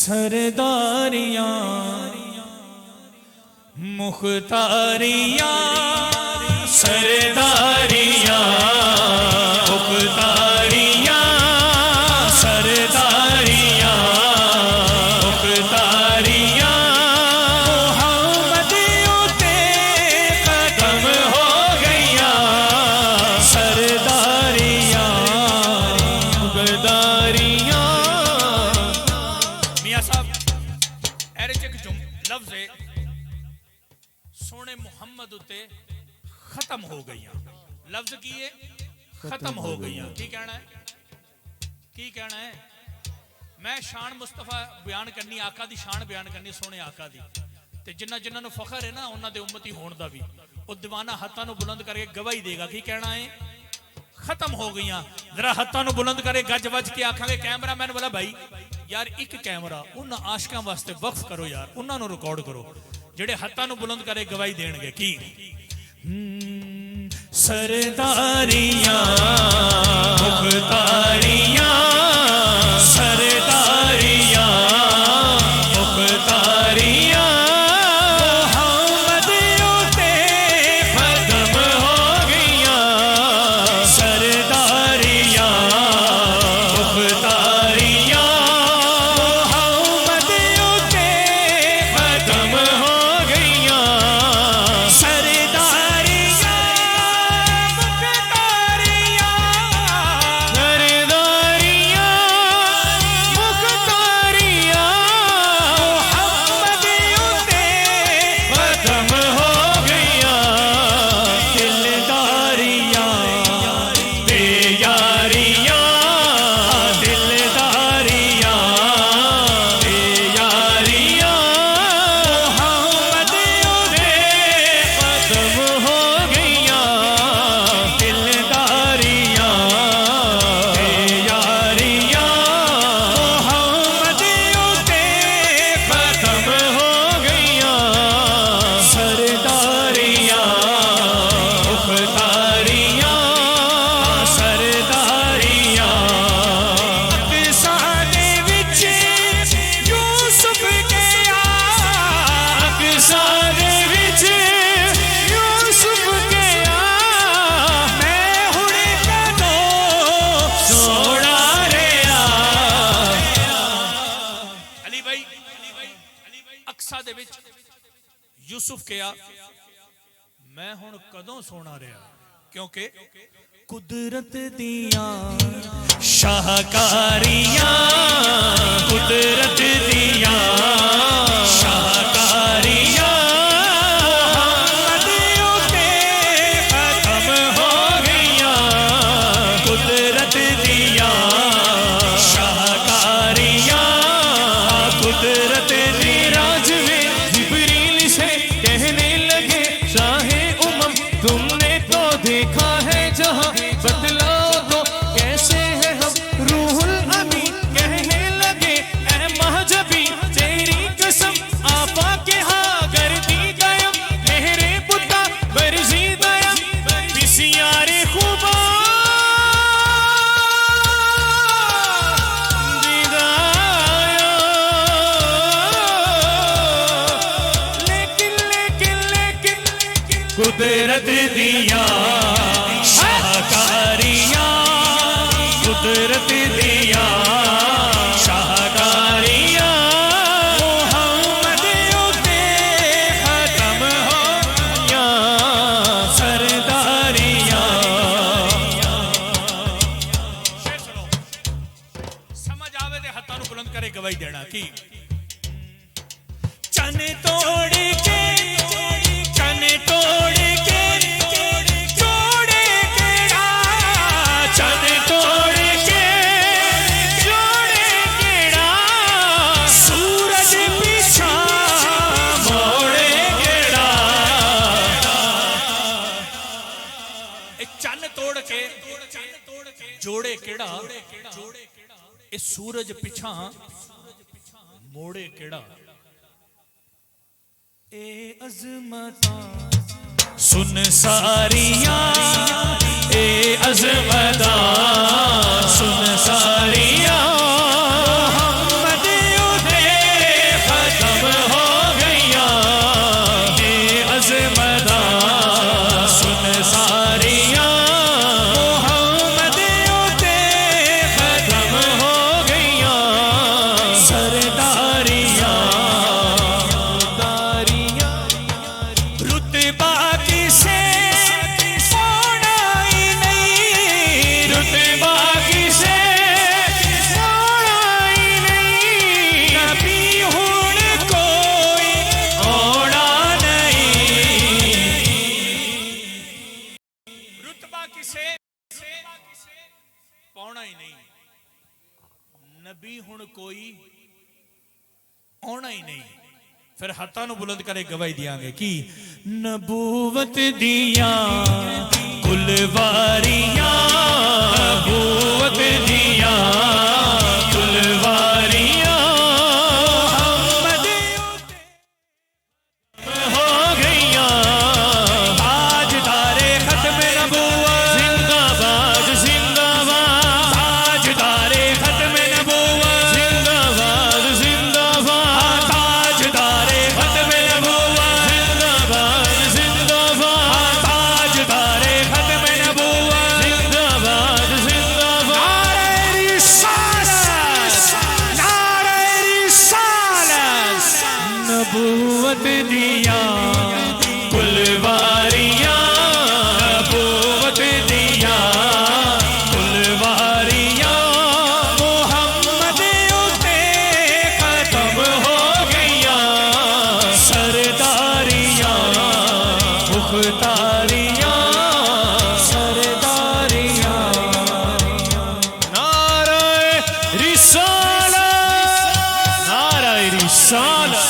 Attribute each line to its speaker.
Speaker 1: सरदारियां मुख्तारियां सरदारियां मुख्तारियां सरदारियां मुख्तारियां मोहम्मदियों ते खत्म हो गईयां सरदारियां मुख्तारियां। मियां साहब एरे च एक लफ्ज़ है सोने मुहम्मद उत्ते खत्म हो गई। लफ्ज की है खत्म हो गई। की कहना है की कहना है? मैं शान मुस्तफा बयान करनी, आका दी शान बयान करनी, सोने आका दी ते जिन्ना जिन्ना नु फखर है ना उन्हां दे उम्मती होण दा भी वो दीवाना हत्थां नु बुलंद करके गवाही देगा। की कहना है? खत्म हो गई। जरा हत्थां नु बुलंद करे गज वज के आखांगे कैमरा मैन वाला भाई यार एक कैमरा उन्हां आशिकां वास्ते वक्फ करो यार, उन्हां नु रिकॉर्ड करो जेड़े हत्थां नु बुलंद करे गवाही देणगे। की सरदारियां मुख्तारियां सरदारियां मुख्तारियां मोहम्मदियों ते खत्म हो गईयां सरदारियां मुख्तारियां मोहम्मदियों ते खत्म हो गईयां सरदारियां मुख्तारियां सरदारियां मुख्तारियां मोहम्मदियों ते खत्म हो गईयां दिलदारियां बेयारियां दिलदारियां बेयारियां मोहम्मदियों ते खत्म हो गईयां दिलदारियां बेयारियां मोहम्मदियों ते खत्म हो गईयां सरदारियां मुख्तारियां सरदारियां। अक़सा दे विच यूसुफ गया अक़सा दे विच यूसुफ गया मैं हुणे कदों सोना रहा। अली भाई अक़सा दे विच यूसुफ गया मैं हुण कदों सोना रहा क्योंकि कुदरत दियां शाहकारियां कुदरत दियां शाहकारियां मोहम्मदियों ते खत्म हो गईयां कुदरत दियां शाहकारियां कुदरत दी राजवे जिब्रील से कहने लगे शाहे उमम तुमने तो देखा है जहां बदलाओ तो कैसे है हम रूहुल अमीन कहने लगे ऐ महजबी तेरी कसम आपा के हाँ कर दी गयम मेरे बुद्धा बरजी दयम बिसियारे खूबा दिदाया लेकिन लेकिन लेकिन कुदरत दिया शाहकारियां कुदरत दिया शाहकारियां मोहम्मदियों ते खत्म हो गईयां सरदारियां। शेर सुनो समझ आवे ते हत्थां नूं बुलंद करे गवाही देना। की चन तोड़ के चन तोड़ के जोड़े केड़ा चन तोड़ के जोड़े केड़ा सूरज पीछा मोड़े केड़ा चन तोड़ के जोड़े केड़ा ए सूरज पिछा मोड़े केड़ा ए अज़मतां सुन सारियां ए अज़मतां सुन सारियां मोहम्मदियों ते ਆਉਣਾ ਹੀ ਨਹੀਂ। ਫਿਰ ਹੱਥਾਂ ਨੂੰ ਬੁਲੰਦ ਕਰੇ ਗਵਾਹੀ ਦਿਆਂਗੇ ਕਿ ਨਬੂਵਤ ਦੀਆਂ ਕੁਲਵਾਰੀਆਂ, ਨਬੂਵਤ ਦੀਆਂ ਕੁਲਵਾਰੀਆਂ ਮੁਹੰਮਦ ਹੋ ਗਈਆਂ। ਤਾਜਦਾਰੇ ਖਤਮ ਨਬੂਵਤ ਜ਼ਿੰਦਾਬਾਦ ਜ਼ਿੰਦਾਬਾਦ, ਤਾਜਦਾਰੇ ਖਤਮ ਨਬੂਵਤ ਜ਼ਿੰਦਾਬਾਦ ਜ਼ਿੰਦਾਬਾਦ, ਤਾਜਦਾਰੇ ਖਤਮ ਨਬੂਵਤ ਜ਼ਿੰਦਾਬਾਦ ਜ਼ਿੰਦਾਬਾਦ, ਤਾਜਦਾਰੇ ਖਤਮ ਨਬੂਵਤ ਜ਼ਿੰਦਾਬਾਦ ਜ਼ਿੰਦਾਬਾਦ। ਨਾਰੇ ਰਿਸਾਲਤ, ਨਬੂਵਤ ਦੀਆਂ ਕੁਲਵਾਰੀਆਂ, ਨਬੂਵਤ ਦੀਆਂ ਕੁਲਵਾਰੀਆਂ ਮੁਹੰਮਦ ਉਤੇ ਖਤਮ ਹੋ ਗਈਆਂ। ਸਰਦਾਰੀਆਂ ਮੁਖਤਾਰੀਆਂ ਸਰਦਾਰੀਆਂ। ਨਾਰੇ ਰਿਸਾਲਤ, ਨਾਰੇ ਰਿਸਾਲਤ।